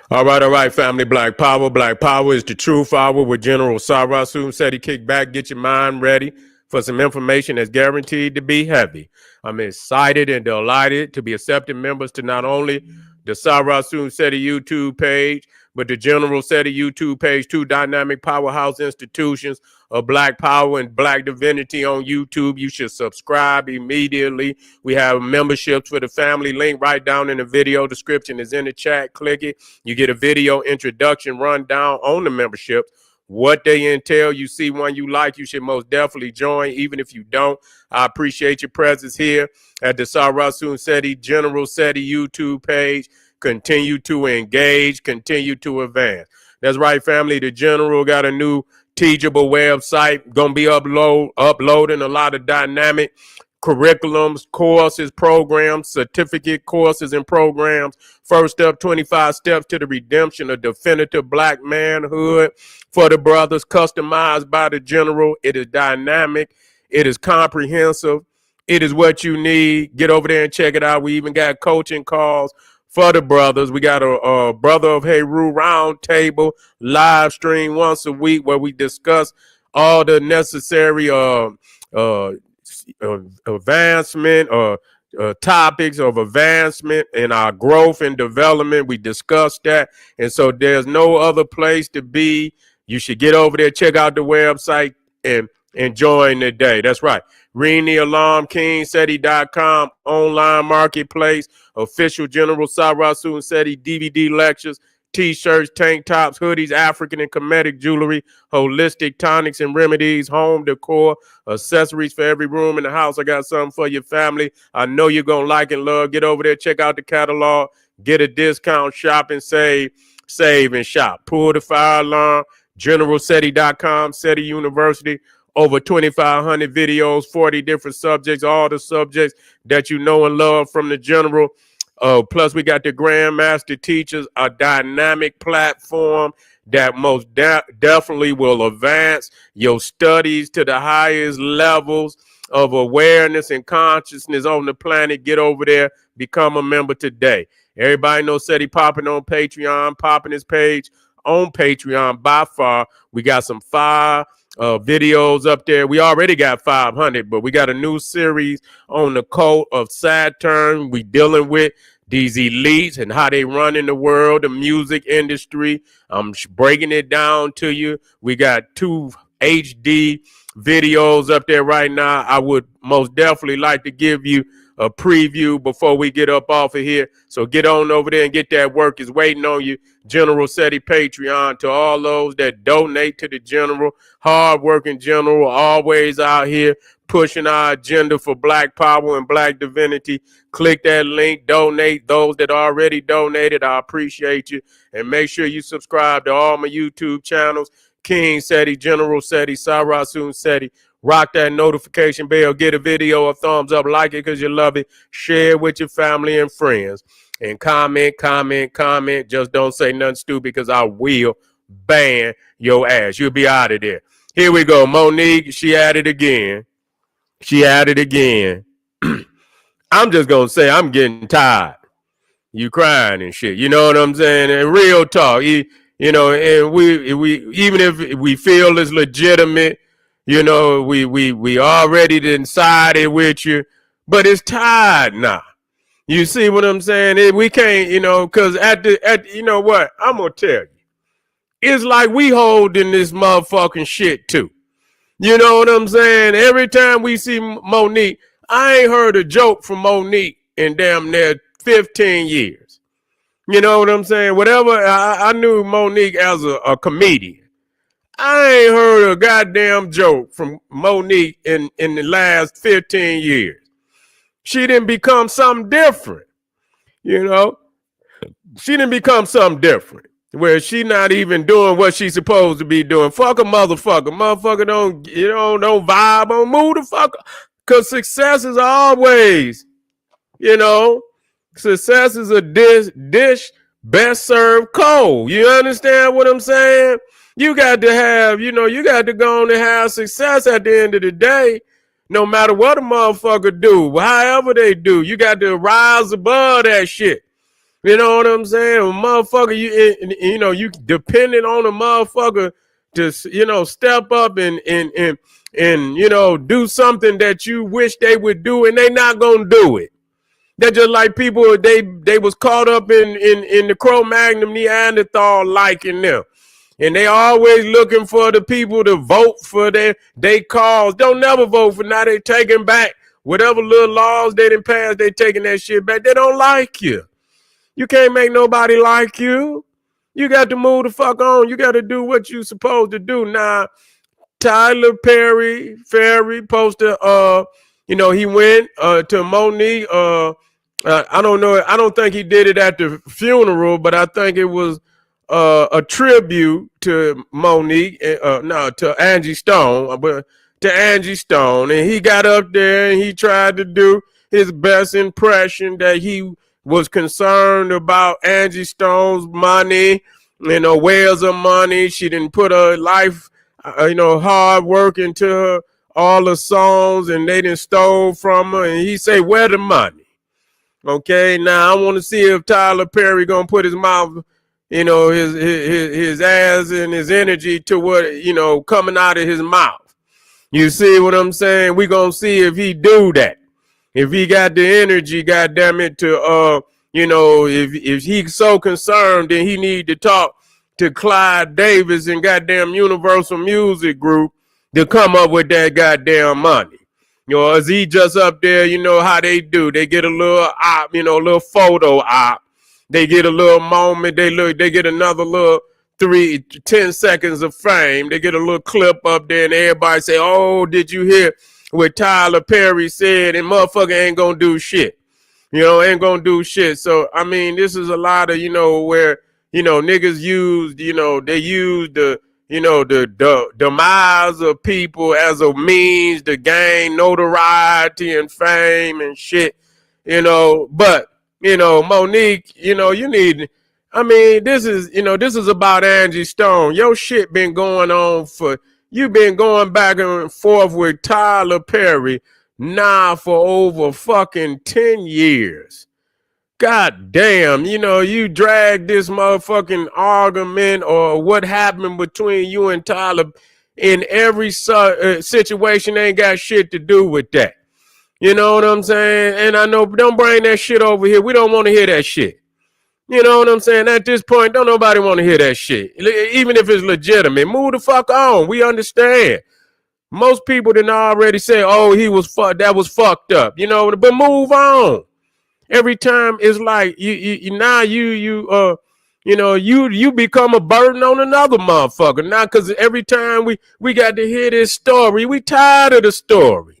All right, family. Black Power. Black Power is the truth hour with General Sarasu. Said he kick back, get your mind ready for some information that's guaranteed to be heavy. I'm excited and delighted to be accepting members to not only the Sarasu SETI YouTube page, but the General SETI YouTube page, two dynamic powerhouse institutions of Black Power and Black Divinity on YouTube. You should subscribe immediately. We have memberships for the family. Link right down in the video description is in the chat. Click it. You get a video introduction rundown on the memberships, what they entail. You see one you like, you should most definitely join. Even if you don't, I appreciate your presence here at the Sarasun SETI General SETI YouTube page. Continue to engage, continue to advance. That's right, family. The General got a new teachable website, gonna be uploading a lot of dynamic curriculums, courses, programs, certificate courses and programs. First step, 25 steps to the redemption of definitive Black manhood for the brothers, customized by the General. It is dynamic. It is comprehensive. It is what you need. Get over there and check it out. We even got coaching calls for the brothers. We got a Brother of Heru round table live stream once a week where we discuss all the necessary advancement or topics of advancement in our growth and development. We discussed that. And so there's no other place to be. You should get over there, check out the website and join the day. That's right. Ring the alarm, KingSeti.com, online marketplace, official General Sarasu SETI DVD lectures, t-shirts, tank tops, hoodies, African and Kemetic jewelry, holistic tonics and remedies, home decor, accessories for every room in the house. I got something for your family. I know you're going to like and love. Get over there, check out the catalog, get a discount, shop and save and shop. Pull the fire alarm, GeneralSeti.com, SETI University. Over 2,500 videos, 40 different subjects, all the subjects that you know and love from the General. Plus, we got the Grandmaster Teachers, a dynamic platform that most definitely will advance your studies to the highest levels of awareness and consciousness on the planet. Get over there, become a member today. Everybody knows SETI popping on Patreon, popping his page on Patreon by far. We got some fire videos up there. We already got 500, but we got a new series on the cult of Saturn. We dealing with these elites and how they run in the world, the music industry. I'm breaking it down to you. We got 2 HD videos up there right now. I would most definitely like to give you a preview before we get up off of here. So get on over there and get that work. Is waiting on you. General SETI Patreon. To all those that donate to the General, hardworking General, always out here pushing our agenda for Black Power and Black Divinity. Click that link, donate. Those that already donated, I appreciate you. And make sure you subscribe to all my YouTube channels. King SETI, General SETI, Sarasun SETI. Rock that notification bell, get a video a thumbs up, like it because you love it, share it with your family and friends, and comment. Just don't say nothing stupid because I will ban your ass. You'll be out of there. Here we go. Monique, she at it again. I'm just going to say I'm getting tired. You crying and shit. You know what I'm saying? And real talk. You know, and we even if we feel it's legitimate, you know, we already decided with you, but it's tired now. You see what I'm saying? We can't, you know, because you know what? I'm going to tell you. It's like we holding this motherfucking shit too. You know what I'm saying? Every time we see Monique, I ain't heard a joke from Monique in damn near 15 years. You know what I'm saying? Whatever, I knew Monique as a comedian. I ain't heard a goddamn joke from Monique in the last 15 years. She didn't become something different, you know? She didn't become something different where she not even doing what she's supposed to be doing. Fuck a motherfucker. Motherfucker don't vibe on, move the fuck up. Because success is always, you know, success is a dish best served cold. You understand what I'm saying? You got to have, you know, you got to go on and have success at the end of the day, no matter what a motherfucker do, however they do. You got to rise above that shit. You know what I'm saying? Motherfucker, you depending on a motherfucker to, step up and do something that you wish they would do, and they not gonna do it. They're just like people, they was caught up in the Cro-Magnon Neanderthal liking them. And they always looking for the people to vote for their cause. Don't never vote for now. They taking back whatever little laws they didn't pass. They taking that shit back. They don't like you. You can't make nobody like you. You got to move the fuck on. You got to do what you supposed to do. Now, Tyler Perry posted, he went to Monique. I don't know. I don't think he did it at the funeral, but I think it was a tribute to Monique, to Angie Stone, and he got up there and he tried to do his best impression that he was concerned about Angie Stone's money, where's her money? She didn't put her life, hard work into her, all the songs, and they didn't stole from her. And he say, where the money? Okay, now I want to see if Tyler Perry gonna put his mouth, his ass and his energy to what, coming out of his mouth. You see what I'm saying? We gonna see if he do that. If he got the energy, goddamn it, to if he's so concerned, then he need to talk to Clyde Davis and goddamn Universal Music Group to come up with that goddamn money. Is he just up there, how they do? They get a little op, a little photo op. They get a little moment. They get another little 10 seconds of fame. They get a little clip up there and everybody say, oh, did you hear what Tyler Perry said? And motherfucker ain't gonna do shit. Ain't gonna do shit. So, I mean, this is a lot of, where, niggas used, they used the demise of people as a means to gain notoriety and fame and shit, but, Monique, you need, I mean, this is about Angie Stone. Your shit been going on you've been going back and forth with Tyler Perry now for over fucking 10 years. God damn, you dragged this motherfucking argument or what happened between you and Tyler in every situation ain't got shit to do with that. You know what I'm saying? And I know, don't bring that shit over here. We don't want to hear that shit. You know what I'm saying? At this point, don't nobody want to hear that shit. Even if it's legitimate, move the fuck on. We understand. Most people didn't already say, oh, that was fucked up. But move on. Every time it's like you become a burden on another motherfucker. Now, because every time we got to hear this story, we tired of the story.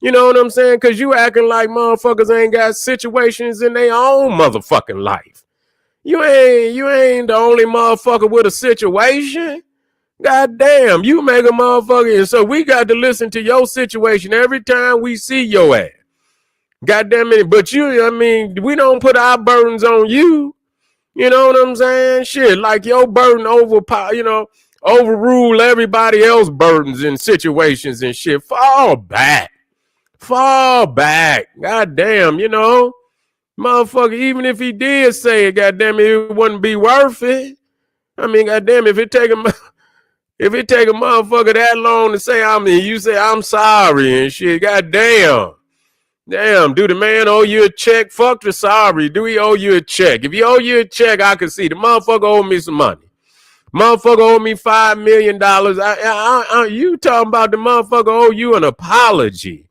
You know what I'm saying? Because you acting like motherfuckers ain't got situations in their own motherfucking life. You ain't the only motherfucker with a situation. God damn, you make a motherfucker. And so we got to listen to your situation every time we see your ass. God damn it. But we don't put our burdens on you. You know what I'm saying? Shit, like your burden overrule everybody else's burdens in situations and shit. Fall back. God damn, motherfucker, even if he did say it, goddamn it wouldn't be worth it. I mean, goddamn, if it take a motherfucker that long to say, you say I'm sorry and shit, goddamn. Damn, do the man owe you a check? Fuck the sorry. Do he owe you a check? If he owe you a check, I can see the motherfucker owe me some money. Motherfucker owe me $5 million. You talking about the motherfucker owe you an apology.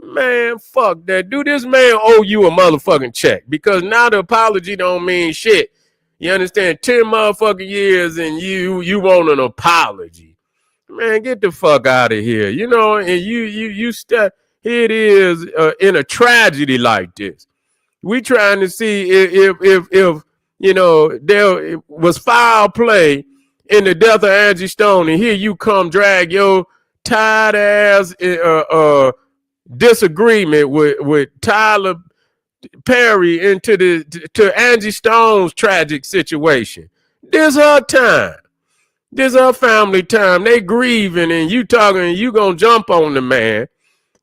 Man, fuck that. Do this man owe you a motherfucking check? Because now the apology don't mean shit. You understand? 10 motherfucking years and you want an apology. Man, get the fuck out of here. And you step. Here it is in a tragedy like this. We trying to see if there was foul play in the death of Angie Stone, and here you come drag your tired ass disagreement with Tyler Perry into to Angie Stone's tragic situation. This her time. This her family time. They grieving, and you talking, you gonna jump on the man.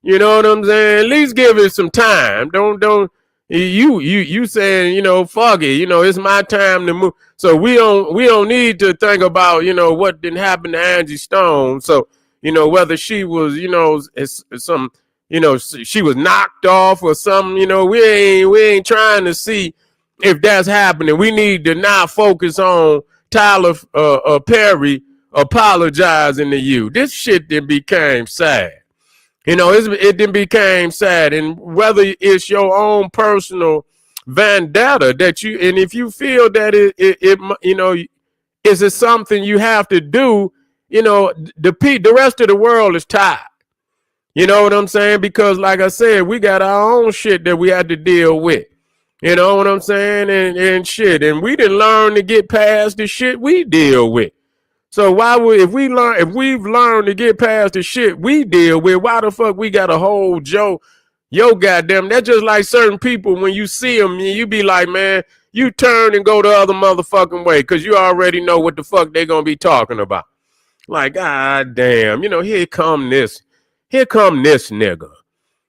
You know what I'm saying? At least give it some time. Don't You saying, fuck it, it's my time to move. So we don't need to think about, what didn't happen to Angie Stone. So, whether she was, some, she was knocked off or something, we ain't trying to see if that's happening. We need to now focus on Tyler Perry apologizing to you. This shit then became sad. It then became sad. And whether it's your own personal vendetta that and if you feel that is it something you have to do, the rest of the world is tired. You know what I'm saying? Because like I said, we got our own shit that we had to deal with. You know what I'm saying? And shit. And we didn't learn to get past the shit we deal with. So if we've learned to get past the shit we deal with, why the fuck we got to hold yo goddamn? That's just like certain people, when you see them, you be like, man, you turn and go the other motherfucking way because you already know what the fuck they gonna be talking about. Like, god damn, here come this nigga.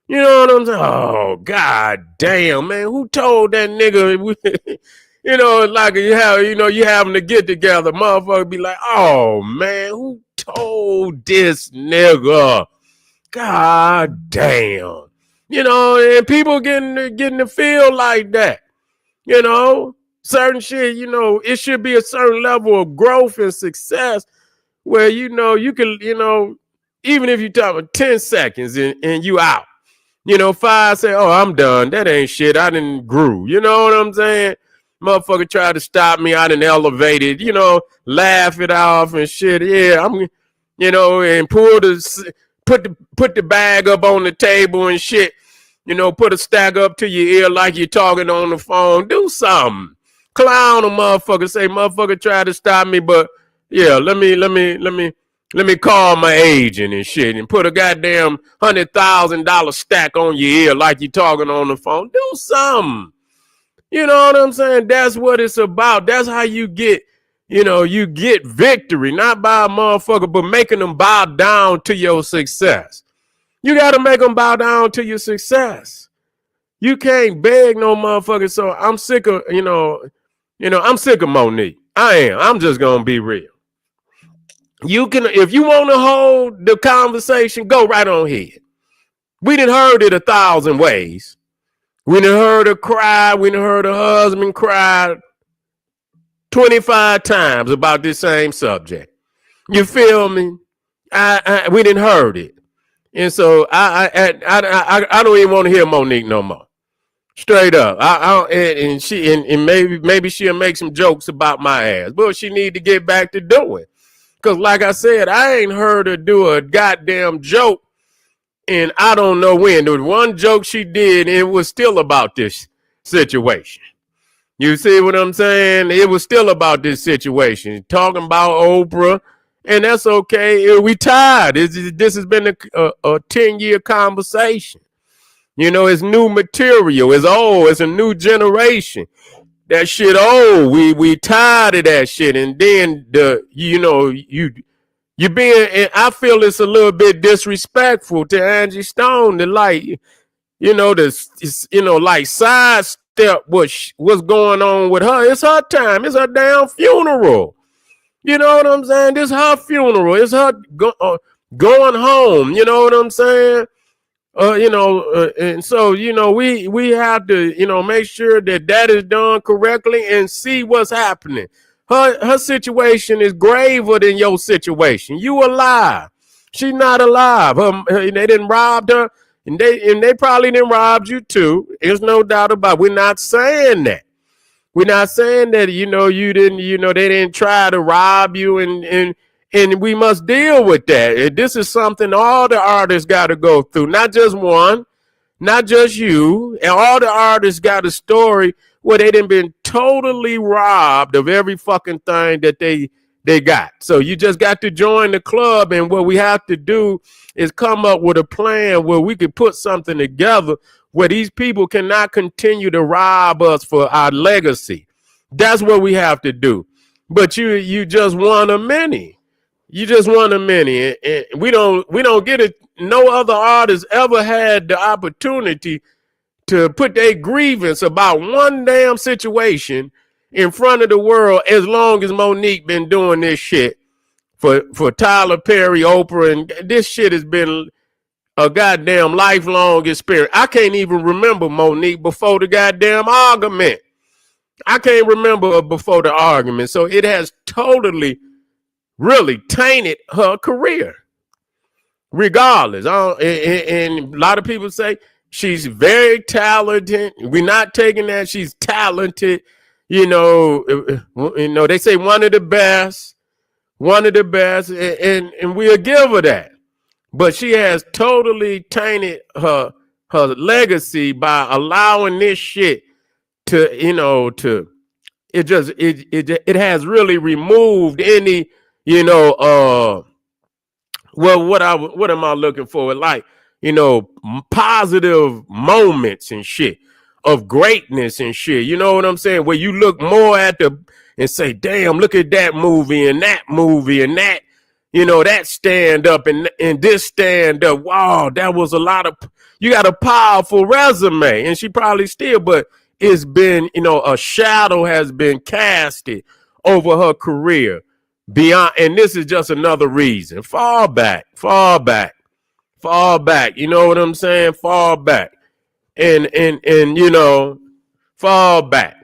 You know what I'm saying? Oh, god damn, man, who told that nigga? Like you having to get together, motherfucker be like, oh man, who told this nigga? God damn. And people getting to feel like that. Certain shit, it should be a certain level of growth and success where, you can, even if you talk about 10 seconds and you out, 5 say, oh, I'm done. That ain't shit. I didn't grew. You know what I'm saying? Motherfucker tried to stop me. I done elevated, laugh it off and shit. Yeah, I'm, and put the bag up on the table and shit. Put a stack up to your ear like you're talking on the phone. Do something. Clown a motherfucker. Say, motherfucker tried to stop me, but yeah, let me call my agent and shit and put a goddamn $100,000 stack on your ear like you're talking on the phone. Do something. You know what I'm saying? That's what it's about. That's how you get, you get victory, not by a motherfucker, but making them bow down to your success. You got to make them bow down to your success. You can't beg no motherfucker. So I'm sick of, I'm sick of Monique. I am. I'm just going to be real. You can, if you want to hold the conversation, go right on ahead. We done heard it 1,000 ways. We done heard her cry. We done heard her husband cry 25 times about this same subject. You feel me? We done heard it. And so I don't even want to hear Monique no more. Straight up. And maybe she'll make some jokes about my ass. But she need to get back to doing. Because like I said, I ain't heard her do a goddamn joke. And I don't know when. There was one joke she did, and it was still about this situation. You see what I'm saying? It was still about this situation. Talking about Oprah, and that's okay. We tired. This has been a 10-year conversation. It's new material. It's old. It's a new generation. That shit old. We tired of that shit. And then you being, and I feel it's a little bit disrespectful to Angie Stone to like sidestep what's going on with her. It's her time. It's her damn funeral. You know what I'm saying? This is her funeral. It's her going home. You know what I'm saying? And so, we have to, make sure that is done correctly and see what's happening. Her situation is graver than your situation. You alive. She not alive. They didn't rob her, and they probably didn't rob you too. There's no doubt about it. We're not saying that. We're not saying that, you didn't, they didn't try to rob you, and we must deal with that. And this is something all the artists got to go through, not just one, not just you. And all the artists got a story where they done been totally robbed of every fucking thing that they got. So you just got to join the club, and what we have to do is come up with a plan where we can put something together where these people cannot continue to rob us for our legacy. That's what we have to do. But you just one of many. You just one of many. And we don't get it. No other artist ever had the opportunity to put their grievance about one damn situation in front of the world as long as Monique been doing this shit for Tyler Perry, Oprah, and this shit has been a goddamn lifelong experience. I can't even remember Monique before the goddamn argument. I can't remember her before the argument. So it has totally, really tainted her career. Regardless. And a lot of people say she's very talented. We're not taking that. She's talented. They say one of the best, and we'll give her that. But she has totally tainted her legacy by allowing this shit to it has really removed any what am I looking for? Like, positive moments and shit of greatness and shit. You know what I'm saying? Where you look more at and say, damn, look at that movie and that that stand up and this stand up. Wow, that was you got a powerful resume. And she probably still, but it's been, a shadow has been casted over her career beyond. And this is just another reason. Fall back. You know what I'm saying? Fall back. And fall back.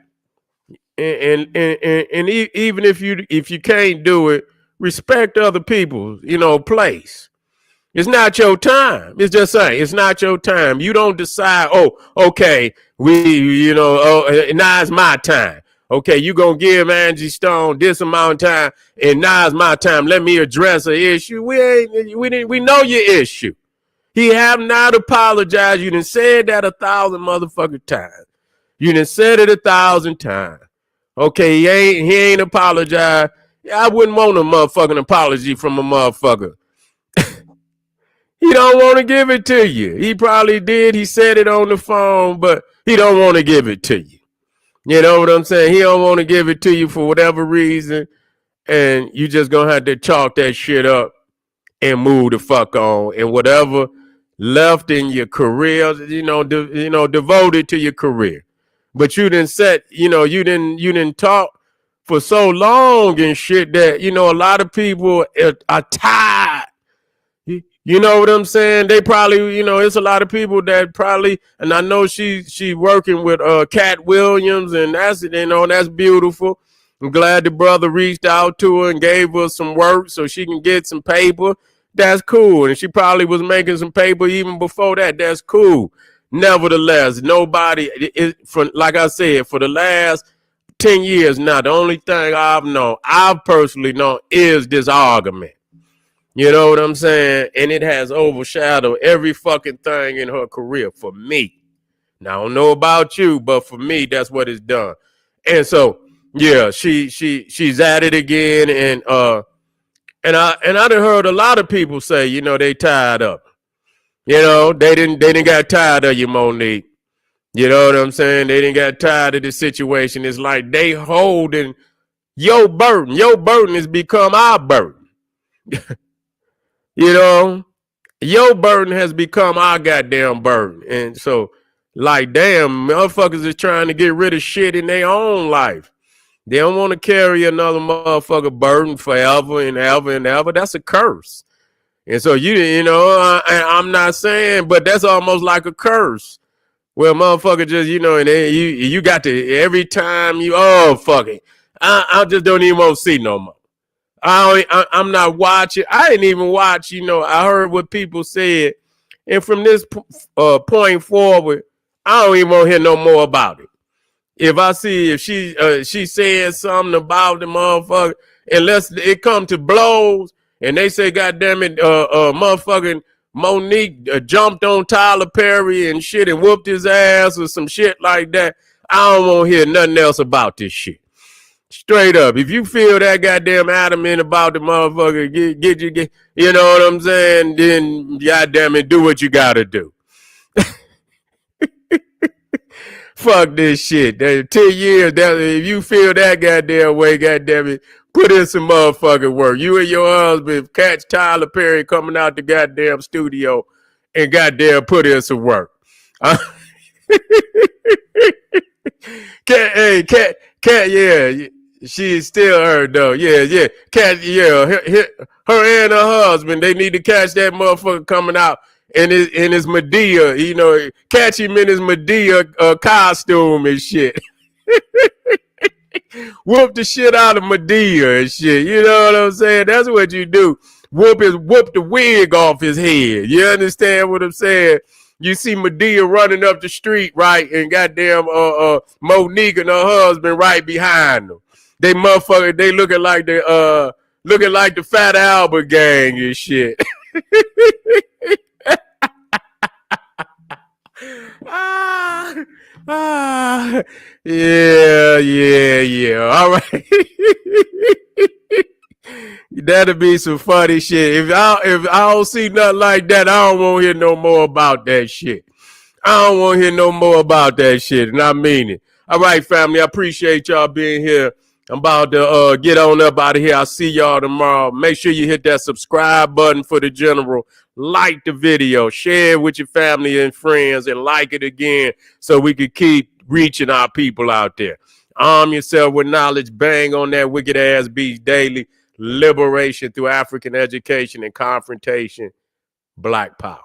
And even if you can't do it, respect other people's, place. It's not your time. It's just saying, it's not your time. You don't decide, oh, okay, now it's my time. Okay, you gonna give Angie Stone this amount of time, and now it's my time. Let me address an issue. We know your issue. He have not apologized. You done said that 1,000 motherfucking times. You done said it 1,000 times. Okay, he ain't apologized. I wouldn't want a motherfucking apology from a motherfucker. He don't want to give it to you. He probably did. He said it on the phone, but he don't want to give it to you. You know what I'm saying? He don't want to give it to you for whatever reason, and you just gonna have to chalk that shit up and move the fuck on. And whatever left in your career, devoted to your career. But you didn't you didn't talk for so long and shit that, a lot of people are tired. You know what I'm saying? They probably, it's a lot of people that probably, and I know she working with Cat Williams, and that's beautiful. I'm glad the brother reached out to her and gave her some work so she can get some paper. That's cool. And she probably was making some paper even before that. That's cool. Nevertheless, nobody, like I said, for the last 10 years now, the only thing I've personally known is this argument. You know what I'm saying? And it has overshadowed every fucking thing in her career for me. Now, I don't know about you, but for me, that's what it's done. And so, yeah, she's at it again. And I done heard a lot of people say, they tired of her. They didn't got tired of you, Monique. You know what I'm saying? They didn't got tired of the situation. It's like they holding your burden. Your burden has become our burden. Your burden has become our goddamn burden. And so, like, damn, motherfuckers is trying to get rid of shit in their own life. They don't want to carry another motherfucker burden forever and ever and ever. That's a curse. And so, I'm not saying, but that's almost like a curse. Well, motherfucker just, and you got to, every time fuck it. I just don't even want to see no more. I'm not watching. I didn't even watch, I heard what people said. And from this point forward, I don't even want to hear no more about it. If she said something about the motherfucker, unless it come to blows and they say, God damn it, motherfucking Monique jumped on Tyler Perry and shit and whooped his ass or some shit like that, I don't want to hear nothing else about this shit. Straight up. If you feel that goddamn adamant about the motherfucker, get you know what I'm saying, then goddamn it, do what you gotta do. Fuck this shit. 10 years, if you feel that goddamn way, goddamn it, put in some motherfucking work. You and your husband catch Tyler Perry coming out the goddamn studio and goddamn put in some work. Cat, yeah, she's still her though. Yeah. Cat, yeah, her and her husband, they need to catch that motherfucker coming out in his Medea, catch him in his Medea costume and shit. Whoop the shit out of Medea and shit. You know what I'm saying? That's what you do. Whoop the wig off his head. You understand what I'm saying? You see Medea running up the street, right, and goddamn Monique and her husband right behind them. They motherfucker, they looking like the Fat Albert gang and shit. Yeah. All right. That'll be some funny shit. If I don't see nothing like that, I don't want to hear no more about that shit. I don't want to hear no more about that shit, and I mean it. All right, family, I appreciate y'all being here. I'm about to get on up out of here. I'll see y'all tomorrow. Make sure you hit that subscribe button for the general. Like the video, share it with your family and friends, and like it again so we can keep reaching our people out there. Arm yourself with knowledge. Bang on that wicked ass beat daily. Liberation through African education and confrontation. Black power.